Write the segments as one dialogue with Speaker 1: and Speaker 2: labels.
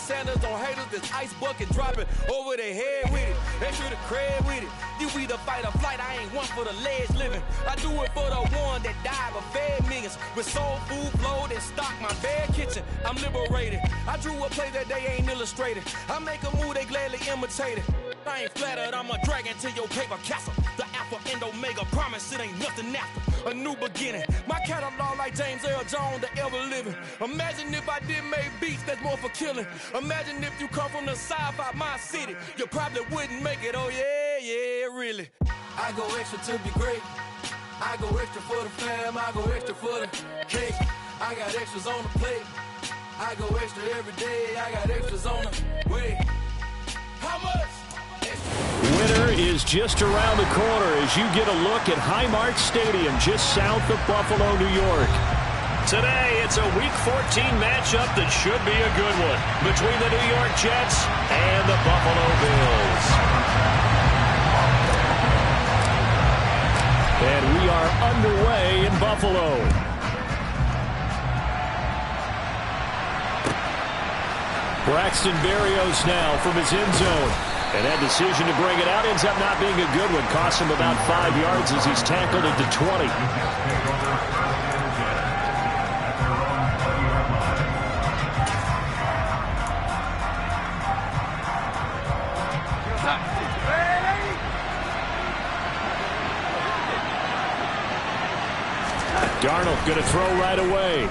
Speaker 1: Sanders on haters, this ice bucket dropping over their head with it. Extra the cred with it. You either fight or flight, I ain't one for the ledge living. I do it for the one that died but fed millions. With soul food flowed and stocked my bed kitchen. I'm liberated. I drew a play that they ain't illustrated. I make a move, they gladly imitate it. I ain't flattered, I'm a dragon to your paper castle. The Alpha and Omega, promise it ain't nothing after. A new beginning. My catalog like James Earl Jones, the ever living. Imagine if I did make beats that's more for killing. Imagine if you come from the sci-fi, my city. You probably wouldn't make it, oh yeah, really. I go extra to be great. I go extra for the fam, I go extra for the cake. I got extras on the plate. I go extra every day, I got extras on the way. How much?
Speaker 2: Winter is just around the corner as you get a look at Highmark Stadium just south of Buffalo, New York. Today, it's a Week 14 matchup that should be a good one between the New York Jets and the Buffalo Bills. And we are underway in Buffalo. Braxton Berrios now from his end zone. And that decision to bring it out ends up not being a good one. Costs him about 5 yards as he's tackled at the 20. Darnold going to throw right away.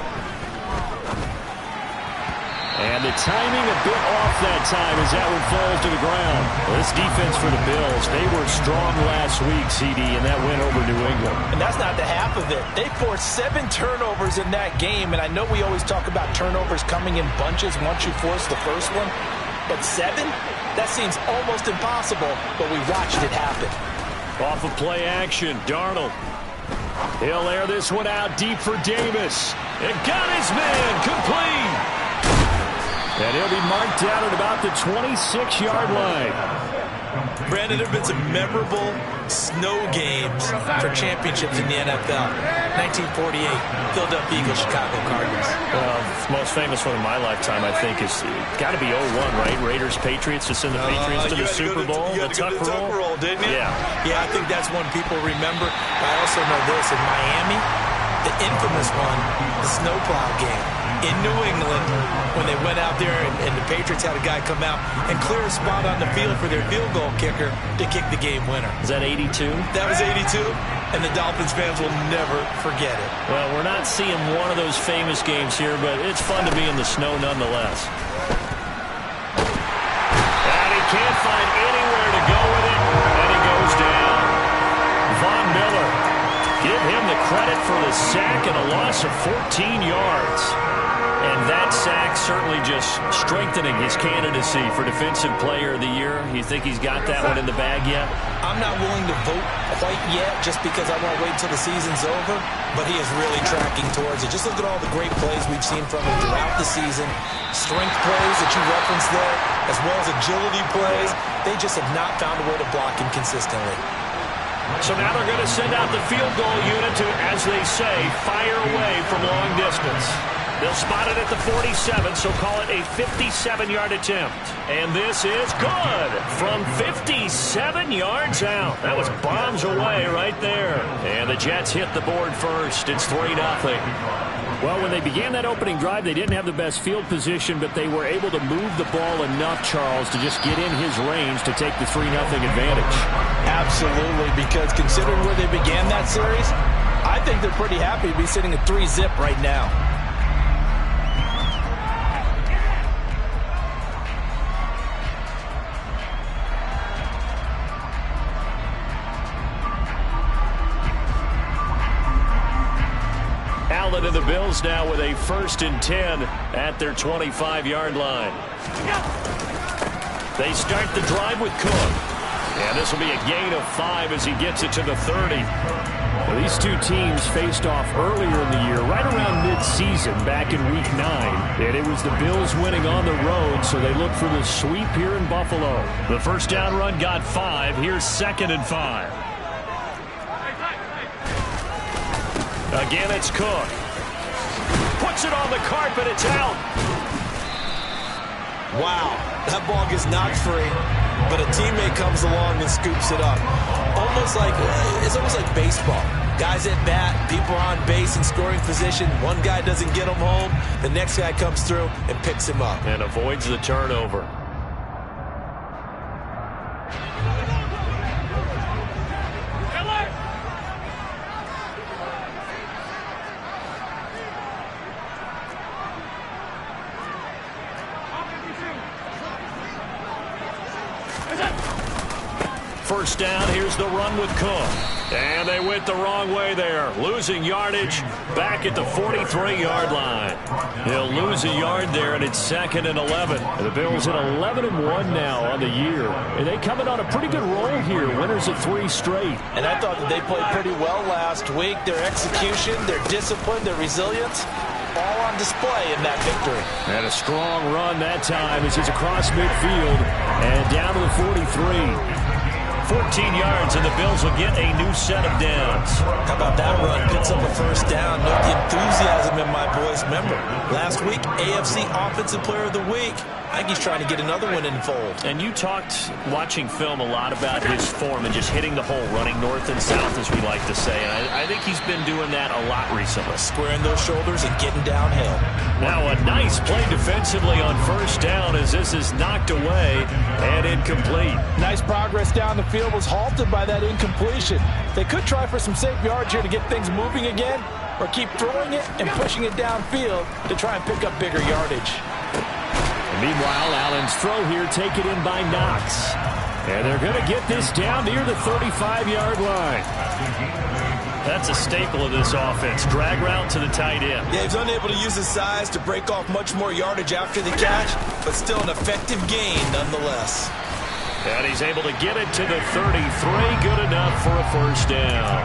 Speaker 2: And the timing a bit off that time as that one falls to the ground. Well, this defense for the Bills, they were strong last week, CD, and that went over New England.
Speaker 3: And that's not the half of it. They forced 7 turnovers in that game, and I know we always talk about turnovers coming in bunches once you force the first one, but 7? That seems almost impossible, but we watched it happen.
Speaker 2: Off of play action, Darnold. He'll air this one out deep for Davis. And got his man complete. And he'll be marked down at about the 26-yard line.
Speaker 3: Brandon, there have been some memorable snow games for championships in the NFL. 1948, Philadelphia Eagles, Chicago Cardinals.
Speaker 2: Well, the most famous one in my lifetime, I think, is got to be 01, right? Raiders, Patriots, to send the Patriots to the Super Bowl.
Speaker 3: You had to go to the Tuck roll, didn't you?
Speaker 2: Yeah.
Speaker 3: Yeah, I think that's one people remember. I also know this. In Miami, the infamous one, the snowplow game. In New England, when they went out there and the Patriots had a guy come out and clear a spot on the field for their field goal kicker to kick the game winner.
Speaker 2: Is that 82?
Speaker 3: That was 82, and the Dolphins fans will never forget it.
Speaker 2: Well, we're not seeing one of those famous games here, but it's fun to be in the snow nonetheless. And he can't find anywhere to go with it, and he goes down. Von Miller, give him the credit for the sack and a loss of 14 yards. And that sack certainly just strengthening his candidacy for Defensive Player of the Year. You think he's got that one in the bag yet?
Speaker 3: I'm not willing to vote quite yet just because I want to wait until the season's over, but he is really tracking towards it. Just look at all the great plays we've seen from him throughout the season. Strength plays that you referenced there, as well as agility plays. They just have not found a way to block him consistently.
Speaker 2: So now they're going to send out the field goal unit to, as they say, fire away from long distance. They'll spot it at the 47, so call it a 57-yard attempt. And this is good from 57 yards out. That was bombs away right there. And the Jets hit the board first. It's 3-0. Well, when they began that opening drive, they didn't have the best field position, but they were able to move the ball enough, Charles, to just get in his range to take the 3-0 advantage.
Speaker 3: Absolutely, because considering where they began that series, I think they're pretty happy to be sitting at 3-zip right now.
Speaker 2: And the Bills now with a 1st and 10 at their 25-yard line. They start the drive with Cook. And this will be a gain of 5 as he gets it to the 30. Well, these two teams faced off earlier in the year, right around mid-season, back in Week 9. And it was the Bills winning on the road, so they look for the sweep here in Buffalo. The first down run got 5. Here's 2nd and 5. Again, it's Cook. Puts it on the carpet. It's out.
Speaker 3: Wow, that ball gets knocked free, but a teammate comes along and scoops it up. It's almost like baseball. Guys at bat, people are on base in scoring position. One guy doesn't get him home. The next guy comes through and picks him up.
Speaker 2: And avoids the turnover. First down, here's the run with Cook. And they went the wrong way there. Losing yardage back at the 43-yard line. They'll lose a yard there, and it's 2nd and 11. And the Bills at 11-1 now on the year. And they coming on a pretty good roll here. Winners of 3 straight.
Speaker 3: And I thought that they played pretty well last week. Their execution, their discipline, their resilience, all on display in that victory.
Speaker 2: And a strong run that time as it's across midfield and down to the 43. 14 yards, and the Bills will get a new set of downs.
Speaker 3: How about that run? Picks up a first down. Note the enthusiasm in my boys' member. Last week, AFC Offensive Player of the Week. I think he's trying to get another one in the fold.
Speaker 2: And you talked, watching film, a lot about his form and just hitting the hole, running north and south, as we like to say. And I think he's been doing that a lot recently.
Speaker 3: Squaring those shoulders and getting downhill.
Speaker 2: Now a nice play defensively on first down as this is knocked away and incomplete.
Speaker 4: Nice progress down the field, was halted by that incompletion. They could try for some safe yards here to get things moving again, or keep throwing it and pushing it downfield to try and pick up bigger yardage.
Speaker 2: Meanwhile, Allen's throw here taken in by Knox. And they're going to get this down near the 35-yard line. That's a staple of this offense. Drag route to the tight end.
Speaker 3: Yeah, he's unable to use his size to break off much more yardage after the catch, but still an effective gain nonetheless.
Speaker 2: And he's able to get it to the 33. Good enough for a first down.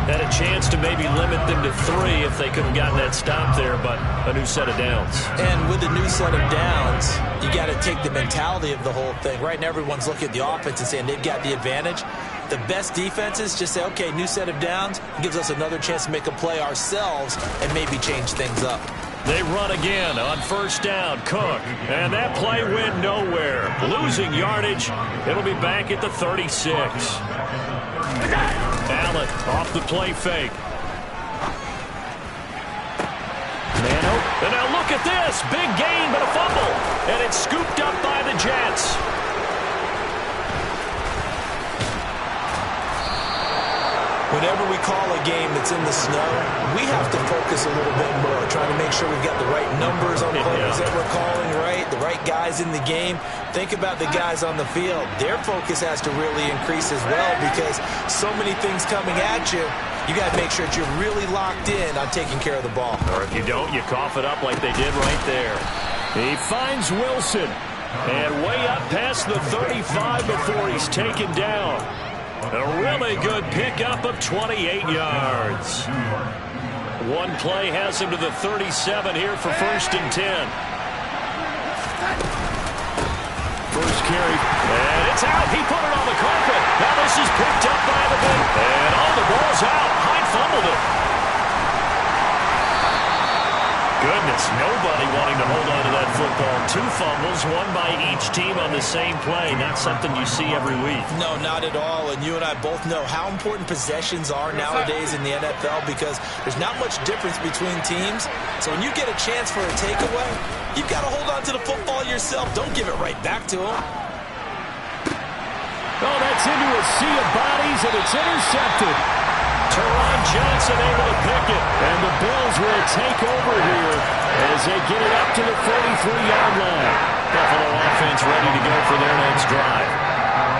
Speaker 2: Had a chance to maybe limit them to 3 if they could have gotten that stop there, but a new set of downs.
Speaker 3: And with a new set of downs, you got to take the mentality of the whole thing. Right now, everyone's looking at the offense and saying they've got the advantage. The best defenses just say, okay, new set of downs. It gives us another chance to make a play ourselves and maybe change things up.
Speaker 2: They run again on first down. Cook. And that play went nowhere. Losing yardage. It'll be back at the 36. Allen off the play fake. Mano. And now look at this. Big gain, but a fumble. And it's scooped up by the Jets.
Speaker 3: Whenever we call a game that's in the snow, we have to focus a little bit more, trying to make sure we've got the right numbers on plays that we're calling right, the right guys in the game. Think about the guys on the field. Their focus has to really increase as well because so many things coming at you. You got to make sure that you're really locked in on taking care of the ball.
Speaker 2: Or if you don't, you cough it up like they did right there. He finds Wilson. And way up past the 35 before he's taken down. A really good pickup of 28 yards. One play has him to the 37 here for 1st and 10. First carry, and it's out. He put it on the carpet. Now this is picked up by the big. And the ball's out. Hyde fumbled it. Goodness, nobody wanting to hold on to that football. 2 fumbles, one by each team on the same play. Not something you see every week.
Speaker 3: No, not at all. And you and I both know how important possessions are nowadays in the NFL because there's not much difference between teams. So when you get a chance for a takeaway, you've got to hold on to the football yourself. Don't give it right back to them.
Speaker 2: Oh, that's into a sea of bodies, and it's intercepted. Teron Johnson able to pick it, and the Bills will take over here as they get it up to the 43-yard line. Buffalo offense ready to go for their next drive.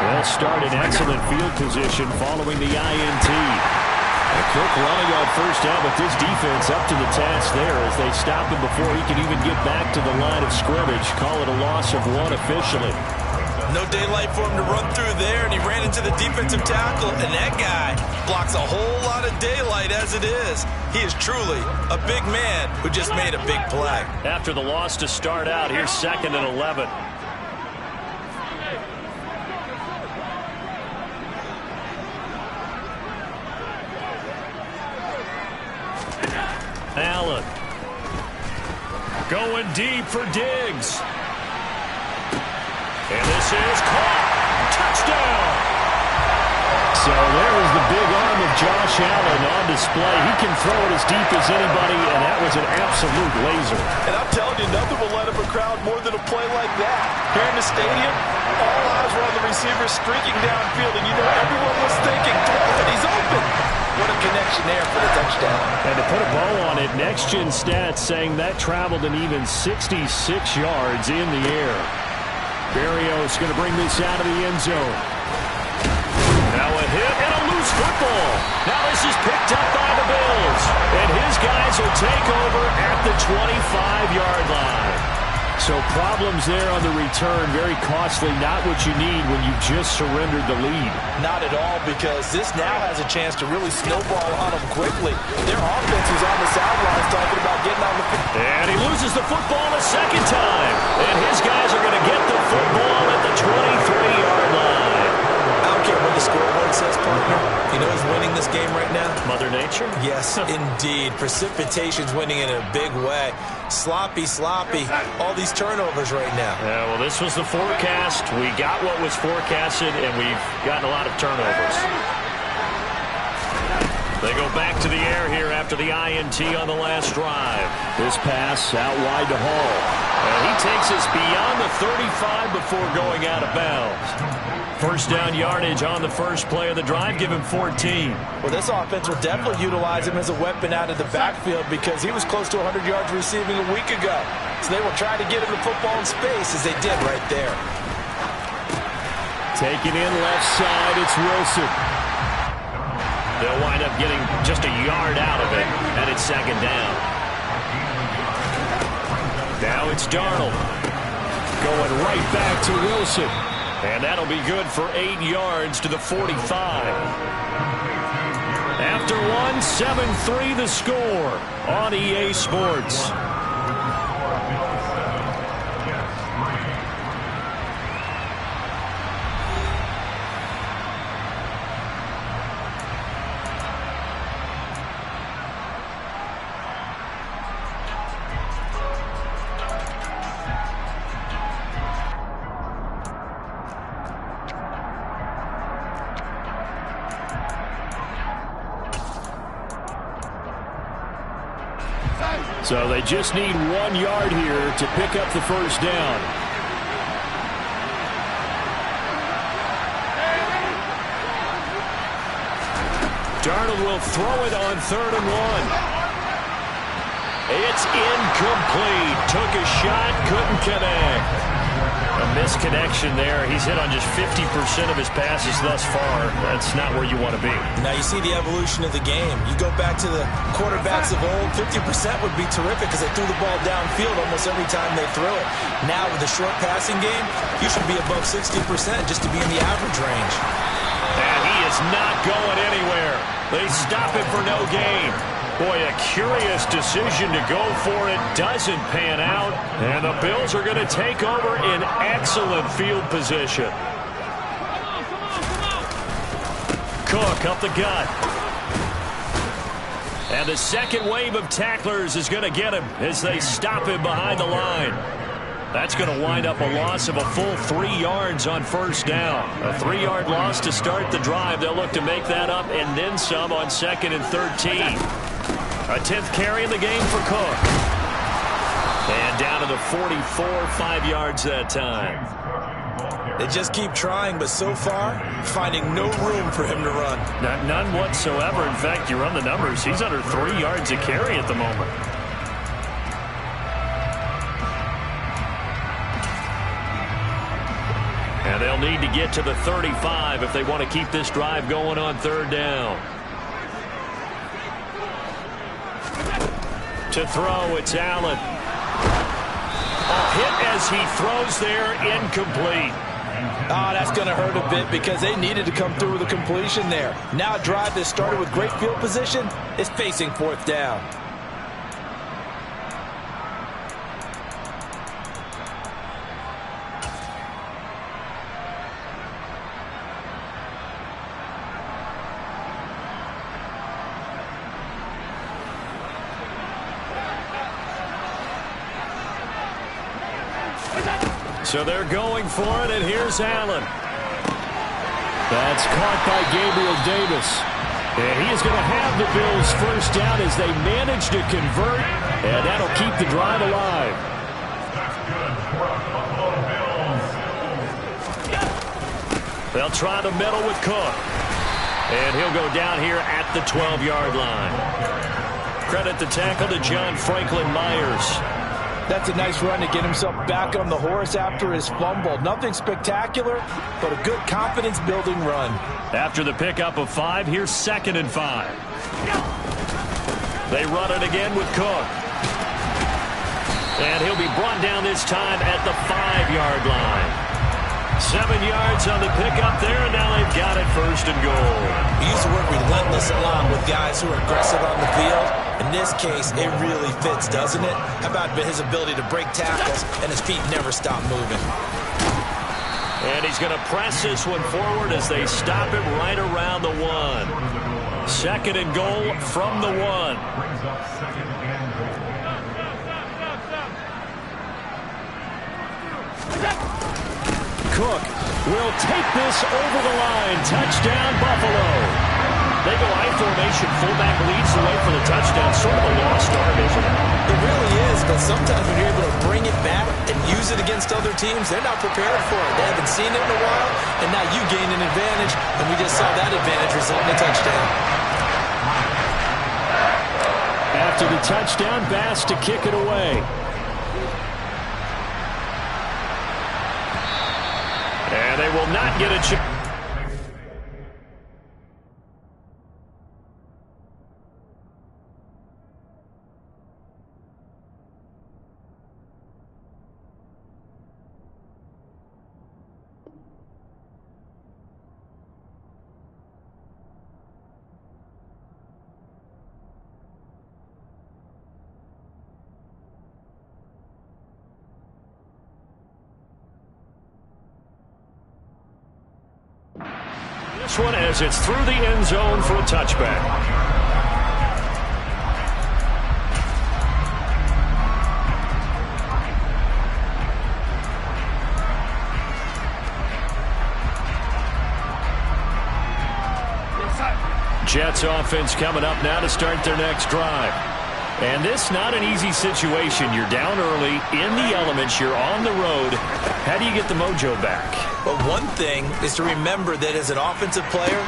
Speaker 2: They'll start in excellent field position following the INT. And Cook running on first down, but this defense up to the task there as they stop him before he can even get back to the line of scrimmage. Call it a loss of 1 officially.
Speaker 3: No daylight for him to run through there, and he ran into the defensive tackle, and that guy blocks a whole lot of daylight as it is. He is truly a big man who just made a big play.
Speaker 2: After the loss to start out, here's 2nd and 11. Allen going deep for Diggs. is caught. Touchdown.
Speaker 5: So there was the big arm of Josh Allen on display. He can throw it as deep as anybody, and that was an absolute laser.
Speaker 4: And I'm telling you, nothing will light up a crowd more than a play like that. Here in the stadium, all eyes were on the receiver streaking downfield, and you know everyone was thinking, throw it, he's open. What a connection there for the touchdown.
Speaker 5: And to put a bow on it, Next Gen Stats saying that traveled an even 66 yards in the air. Berrios going to bring this out of the end zone.
Speaker 2: Now a hit and a loose football. Now this is picked up by the Bills. And his guys will take over at the 25-yard line.
Speaker 5: So problems there on the return, very costly, not what you need when you just surrendered the lead.
Speaker 4: Not at all, because this now has a chance to really snowball on them quickly. Their offense is on the sidelines talking about getting on the field.
Speaker 2: And he loses the football a second time. And his guys are going to get the football at the 23-yard line.
Speaker 3: I don't care what the scoreboard says, partner. You know who's winning this game right now?
Speaker 2: Mother Nature?
Speaker 3: Yes, indeed. Precipitation's winning in a big way. Sloppy, sloppy. All these turnovers right now.
Speaker 2: Yeah, well, this was the forecast. We got what was forecasted, and we've gotten a lot of turnovers. They go back to the air here after the INT on the last drive.
Speaker 5: This pass out wide to Hall.
Speaker 2: And he takes us beyond the 35 before going out of bounds. First down yardage on the first play of the drive. Give him 14.
Speaker 4: Well, this offense will definitely utilize him as a weapon out of the backfield because he was close to 100 yards receiving a week ago. So they will try to get him the football in space as they did right there.
Speaker 5: Taking in left side, it's Wilson.
Speaker 2: They'll wind up getting just a yard out of it, and it's second down. Now it's Darnold.
Speaker 5: Going right back to Wilson.
Speaker 2: And that'll be good for 8 yards to the 45. After one, 7-3 the score on EA Sports.
Speaker 5: So they just need 1 yard here to pick up the first down.
Speaker 2: Darnold will throw it on 3rd and 1. It's incomplete. Took a shot, couldn't connect. A misconnection there. He's hit on just 50% of his passes thus far. That's not where you want to be.
Speaker 3: Now you see the evolution of the game. You go back to the quarterbacks of old, 50% would be terrific because they threw the ball downfield almost every time they threw it. Now with the short passing game, you should be above 60% just to be in the average range.
Speaker 2: And he is not going anywhere. They stop him for no gain. Boy, a curious decision to go for it. Doesn't pan out. And the Bills are going to take over in excellent field position. Cook up the gut. And the second wave of tacklers is going to get him as they stop him behind the line. That's going to wind up a loss of a full 3 yards on first down. A 3-yard loss to start the drive. They'll look to make that up and then some on 2nd and 13. A 10th carry in the game for Cook. And down to the 44, 5 yards that time.
Speaker 3: They just keep trying, but so far, finding no room for him to run.
Speaker 2: None whatsoever. In fact, you run the numbers. He's under 3 yards a carry at the moment. And they'll need to get to the 35 if they want to keep this drive going on 3rd down. To throw, it's Allen. A hit as he throws there, incomplete.
Speaker 4: Oh, that's going to hurt a bit because they needed to come through with a completion there. Now a drive that started with great field position is facing 4th down.
Speaker 5: So they're going for it, and here's Allen. That's caught by Gabriel Davis. And he is going to have the Bills first down as they manage to convert, and that'll keep the drive alive. They'll try the middle with Cook. And he'll go down here at the 12-yard line. Credit the tackle to John Franklin Myers.
Speaker 3: That's a nice run to get himself back on the horse after his fumble. Nothing spectacular, but a good confidence-building run.
Speaker 5: After the pickup of 5, here's 2nd and 5. They run it again with Cook. And he'll be brought down this time at the 5-yard line. 7 yards on the pickup there, and now they've got it 1st and goal.
Speaker 3: We use the word relentless a lot with guys who are aggressive on the field. In this case, it really fits, doesn't it? How about his ability to break tackles and his feet never stop moving?
Speaker 5: And he's going to press this one forward as they stop him right around the 1. 2nd and goal from the 1. Cook will take this over the line. Touchdown, Buffalo. They go I formation. Fullback leads the way for the touchdown. Sort of a lost art, isn't it?
Speaker 3: It really is, but sometimes when you're able to bring it back and use it against other teams, they're not prepared for it. They haven't seen it in a while, and now you gain an advantage, and we just saw that advantage result in a touchdown.
Speaker 5: After the touchdown, Bass to kick it away. And they will not get a chance. This one as it's through the end zone for a touchback. Jets offense coming up now to start their next drive. And this not an easy situation. You're down early, in the elements, you're on the road. How do you get the mojo back?
Speaker 3: But one thing is to remember that as an offensive player,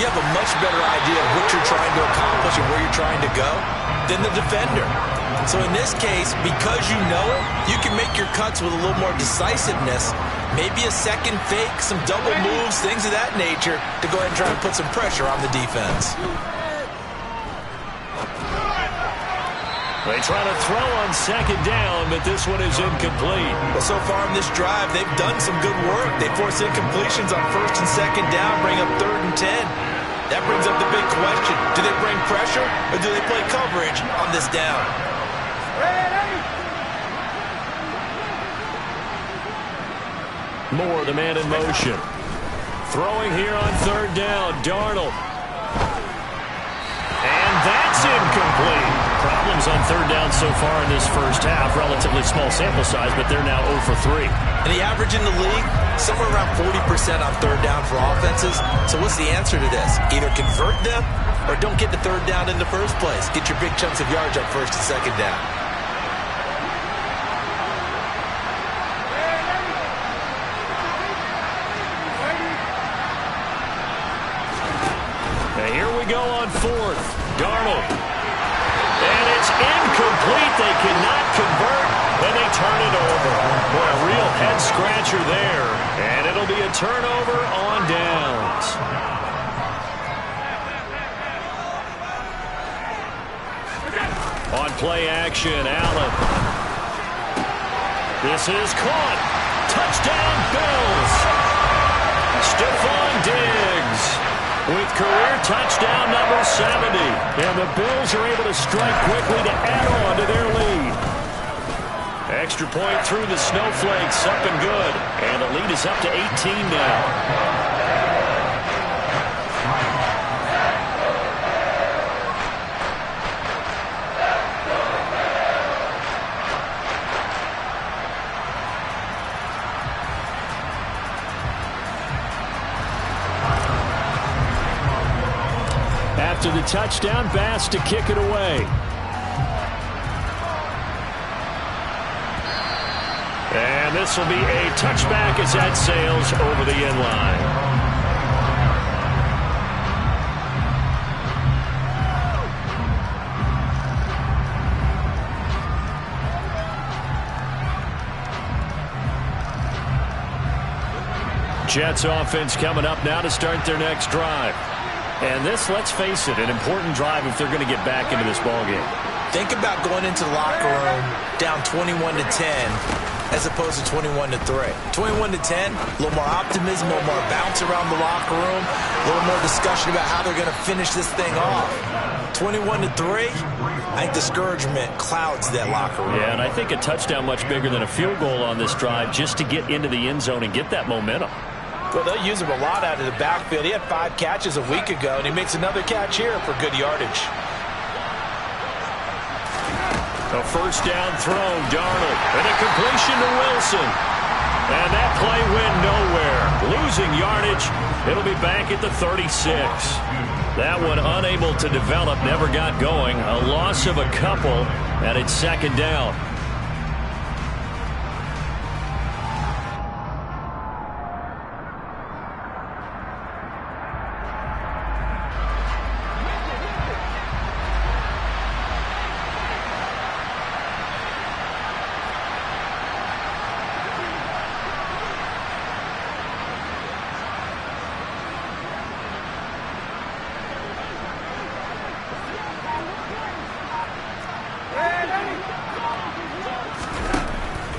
Speaker 3: you have a much better idea of what you're trying to accomplish and where you're trying to go than the defender. So in this case, because you know it, you can make your cuts with a little more decisiveness. Maybe a second fake, some double moves, things of that nature to go ahead and try and put some pressure on the defense.
Speaker 5: They try to throw on 2nd down, but this one is incomplete.
Speaker 3: Well, so far in this drive, they've done some good work. They force incompletions on 1st and 2nd down, bring up 3rd and 10. That brings up the big question. Do they bring pressure, or do they play coverage on this down?
Speaker 5: Moore, the man in motion. Throwing here on 3rd down, Darnold. And that's incomplete. Problems on 3rd down so far in this first half. Relatively small sample size, but they're now 0 for 3.
Speaker 3: And the average in the league, somewhere around 40% on 3rd down for offenses. So what's the answer to this? Either convert them or don't get the 3rd down in the first place. Get your big chunks of yards on 1st and 2nd down.
Speaker 5: And here we go on 4th. Darnold. And it's incomplete. They cannot convert, and they turn it over. Boy, a real head-scratcher there. And it'll be a turnover on downs. On play action, Allen. This is caught. Touchdown, Bills. Stephon Diggs with career touchdown number 70. And the Bills are able to strike quickly to add on to their lead. Extra point through the snowflakes, up and good. And the lead is up to 18 now.
Speaker 2: After the touchdown, Bass to kick it away. And this will be a touchback as that sails over the end line. Jets offense coming up now to start their next drive. And this, let's face it, an important drive if they're going to get back into this ballgame.
Speaker 3: Think about going into the locker room down 21-10 as opposed to 21-3. 21-10, a little more optimism, a little more bounce around the locker room, a little more discussion about how they're going to finish this thing off. 21-3, I think discouragement clouds that locker room.
Speaker 2: Yeah, and I think a touchdown much bigger than a field goal on this drive just to get into the end zone and get that momentum.
Speaker 4: Well, they'll use him a lot out of the backfield. He had 5 catches a week ago, and he makes another catch here for good yardage.
Speaker 2: A first down throw, Darnold, and a completion to Wilson. And that play went nowhere. Losing yardage, it'll be back at the 36. That one unable to develop, never got going. A loss of a couple, and it's second down.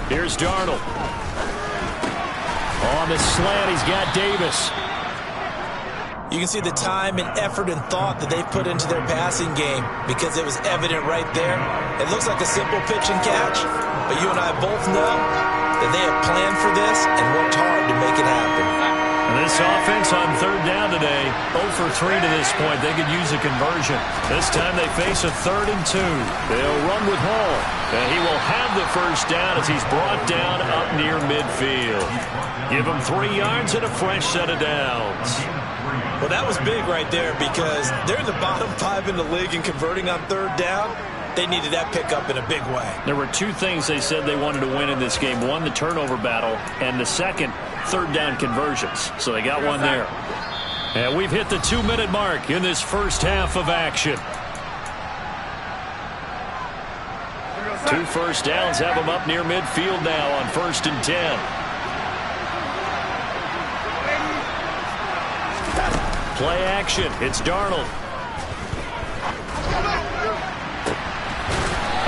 Speaker 2: Here's Darnold. On the slant, he's got Davis.
Speaker 3: You can see the time and effort and thought that they put into their passing game because it was evident right there. It looks like a simple pitch and catch, but you and I both know that they have planned for this and worked hard to make it happen.
Speaker 2: And this offense on third down today, 0 for 3 to this point. They could use a conversion. This time they face a 3rd and 2. They'll run with Hall. And he will have the first down as he's brought down up near midfield. Give him 3 yards and a fresh set of downs.
Speaker 3: Well, that was big right there because they're in the bottom 5 in the league and converting on third down. They needed that pickup in a big way.
Speaker 2: There were 2 things they said they wanted to win in this game. One, the turnover battle, and the second, third down conversions. So they got one there. And we've hit the 2-minute mark in this first half of action. 2 first downs have them up near midfield now on 1st and 10. Play action. It's Darnold.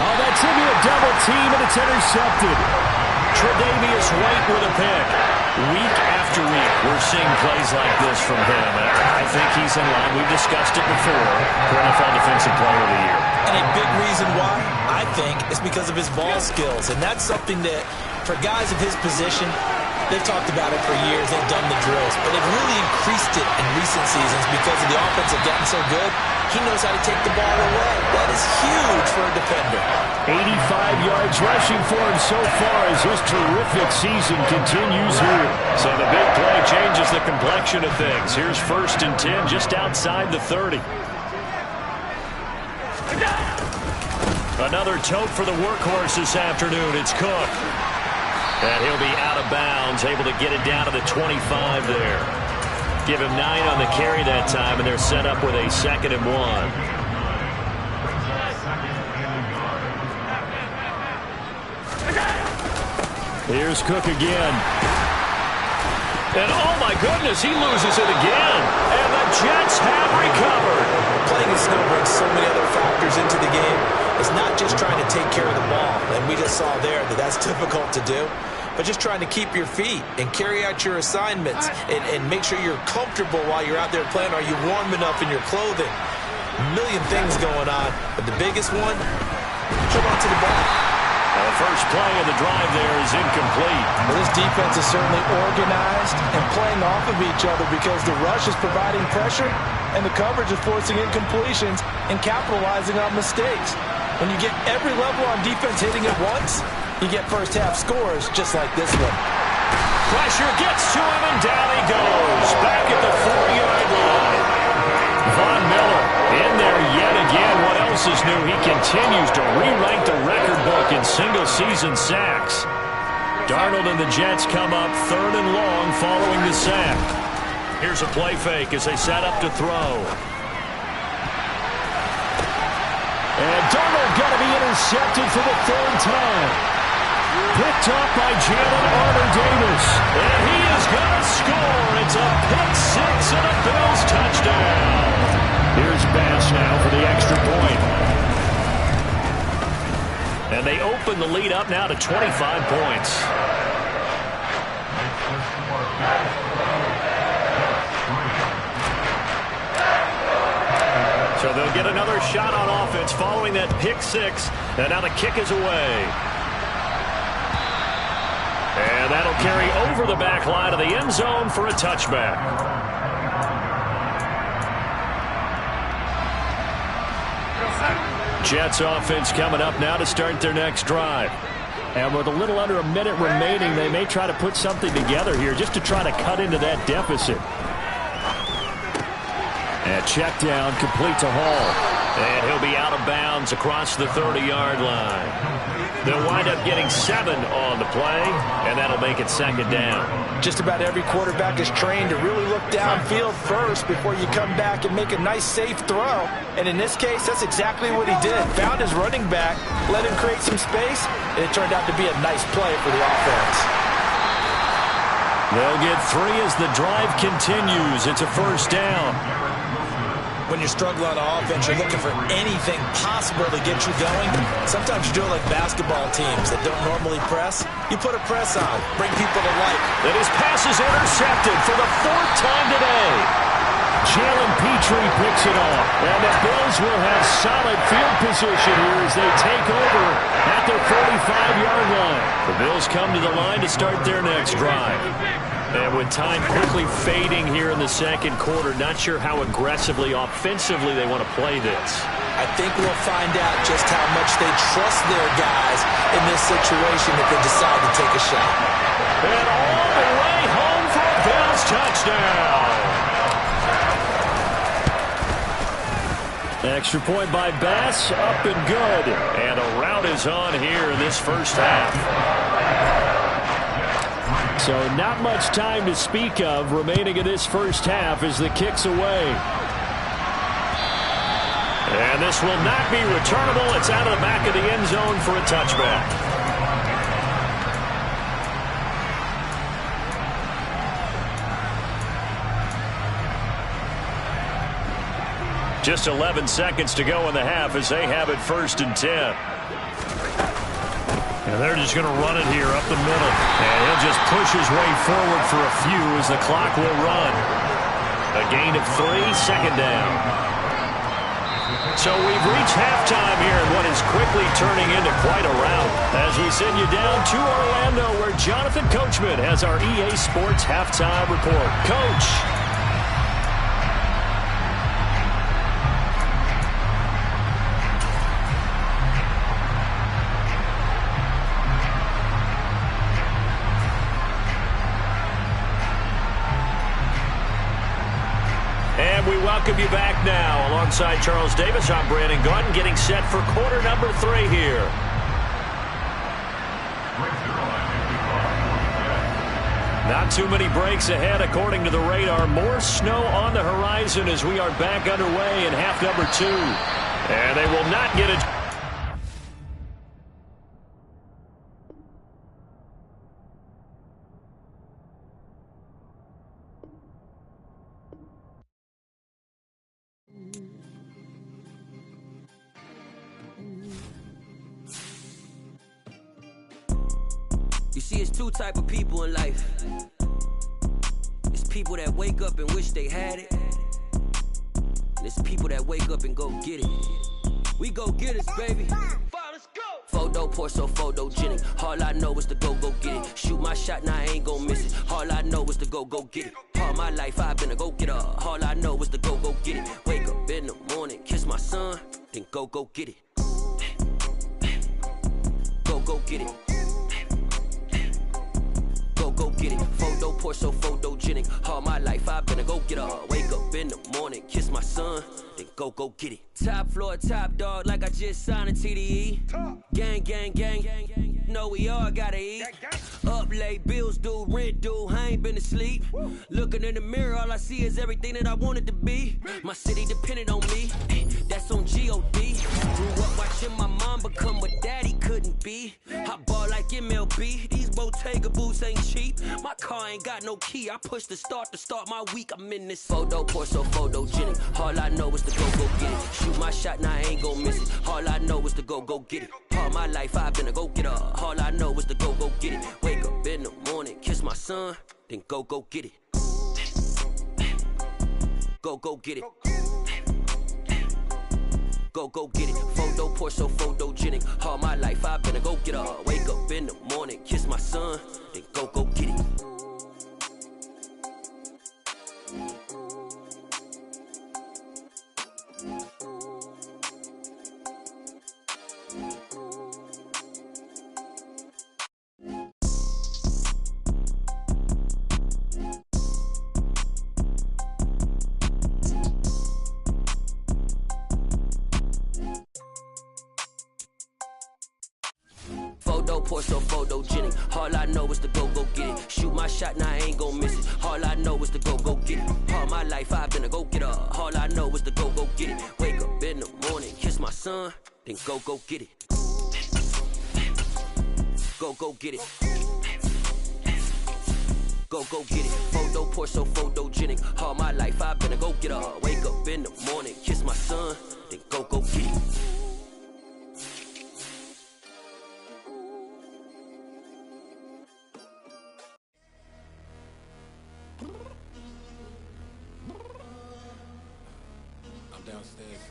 Speaker 2: Oh, that's into a double team, and it's intercepted. Tre'Davious White with a pick. Week after week, we're seeing plays like this from him. I think he's in line. We've discussed it before for NFL Defensive Player of the Year.
Speaker 3: And a big reason why, I think, is because of his ball skills. And that's something that, for guys of his position, they've talked about it for years. They've done the drills. But they've really increased it in recent seasons because of the offense have gotten so good. He knows how to take the ball away. That is huge for a defender.
Speaker 2: 85 yards rushing for him so far as his terrific season continues here. So the big play changes the complexion of things. Here's 1st and 10 just outside the 30. Another tote for the workhorse this afternoon. It's Cook. And he'll be out of bounds, able to get it down to the 25 there. Give him 9 on the carry that time, and they're set up with a 2nd and 1. Here's Cook again. And oh my goodness, he loses it again. And the Jets have recovered.
Speaker 3: Playing in snow brings so many other factors into the game. It's not just trying to take care of the ball. And we just saw there that that's difficult to do. But just trying to keep your feet and carry out your assignments and make sure you're comfortable while you're out there playing. Are you warm enough in your clothing? A million things going on. But the biggest one, hold on to the ball.
Speaker 2: Now the first play of the drive there is incomplete.
Speaker 4: Well, this defense is certainly organized and playing off of each other because the rush is providing pressure and the coverage is forcing incompletions and capitalizing on mistakes. When you get every level on defense hitting at once, you get first half scores just like this one.
Speaker 2: Pressure gets to him and down he goes. Back at the 4-yard line. Von Miller in this is new. He continues to rewrite the record book in single-season sacks. Darnold and the Jets come up 3rd and long following the sack. Here's a play fake as they set up to throw.
Speaker 5: And Darnold going to be intercepted for the 3rd time. Picked up by Jalen Armour-Davis. And he is going to score. It's a pick six and a Bills touchdown. Here's Bass now for the extra point.
Speaker 2: And they open the lead up now to 25 points. So they'll get another shot on offense following that pick six. And now the kick is away. And that'll carry over the back line of the end zone for a touchback. Jets offense coming up now to start their next drive. And with a little under a minute remaining, they may try to put something together here just to try to cut into that deficit. And check down, complete to Hall. And he'll be out of bounds across the 30-yard line. They'll wind up getting 7 on the play, and that'll make it 2nd down.
Speaker 3: Just about every quarterback is trained to really look downfield first before you come back and make a nice, safe throw. And in this case, that's exactly what he did. Found his running back, let him create some space, and it turned out to be a nice play for the offense.
Speaker 2: They'll get 3 as the drive continues. It's a 1st down.
Speaker 3: When you're struggling on offense, you're looking for anything possible to get you going. Sometimes you do it like basketball teams that don't normally press. You put a press on, bring people to life.
Speaker 2: And his pass is intercepted for the 4th time today.
Speaker 5: Jalen Petrie picks it off. And the Bills will have solid field position here as they take over at their 45-yard line.
Speaker 2: The Bills come to the line to start their next drive. And with time quickly fading here in the 2nd quarter, not sure how aggressively, offensively they want to play this.
Speaker 3: I think we'll find out just how much they trust their guys in this situation if they decide to take a shot.
Speaker 2: And all the way home for a Bills touchdown.
Speaker 5: Extra point by Bass, up and good.
Speaker 2: And a rout is on here in this 1st half.
Speaker 5: So not much time to speak of remaining in this 1st half as the kick's away.
Speaker 2: And this will not be returnable. It's out of the back of the end zone for a touchback. Just 11 seconds to go in the half as they have it 1st and 10. And they're just going to run it here up the middle. And he'll just push his way forward for a few as the clock will run. A gain of 3, 2nd down. So we've reached halftime here in what is quickly turning into quite a rout. As we send you down to Orlando where Jonathan Coachman has our EA Sports halftime report. Coach. We welcome you back now. Alongside Charles Davis, I'm Brandon Gaudin, getting set for quarter number 3 here. Not too many breaks ahead according to the radar. More snow on the horizon as we are back underway in half number 2. And they will not get it.
Speaker 6: You see, it's 2 type of people in life. It's people that wake up and wish they had it. And it's people that wake up and go get it. We go get it, baby. Let's go. Photo pour so photogenic. All I know is to go get it. Shoot my shot, now I ain't gon' miss it. All I know is to go get it. All my life I've been a go-getter. All I know is to go get it. Wake up in the morning, kiss my son, then go get it. Go get it. Go get it. Photo pour so photogenic. All my life I've been a go-getter. Wake up in the morning, kiss my son, then go go get it. Top floor, top dog, like I just signed a TDE. Gang, gang, gang, gang, gang. Know we all gotta eat. Up late, bills due, rent due, I ain't been asleep. Looking in the mirror, all I see is everything that I wanted to be. My city depended on me, that's on G.O.D. Grew up watching my mom become what daddy couldn't be. I ball like MLB, these Bottega boots ain't cheap. My car ain't got no key, I push the start to start my week. I'm in this photo, pour so photogenic. All I know is to go get it. Shoot my shot, now I ain't gon' miss it. All I know is to go get it. All my life I've been a go-getter. All I know is to go get it. Wake up in the morning, kiss my son, then go get it. Go get it. Go get it. Photo, pour so photogenic. All my life I've been a go-getter. Wake up in the morning, kiss my son, then go get it. Photo, pour so photogenic. All I know is to go get it. Shoot my shot, now I ain't gon' miss it. All I know is to go get it. All my life I've been a go-getter. All I know is to go get it. Wake up in the morning, kiss my son, then go get it. Go get it. Go get it. Photo, pour so photogenic. All my life I've been a go-getter. Wake up in the morning, kiss my son, then go get it.
Speaker 7: I'm downstairs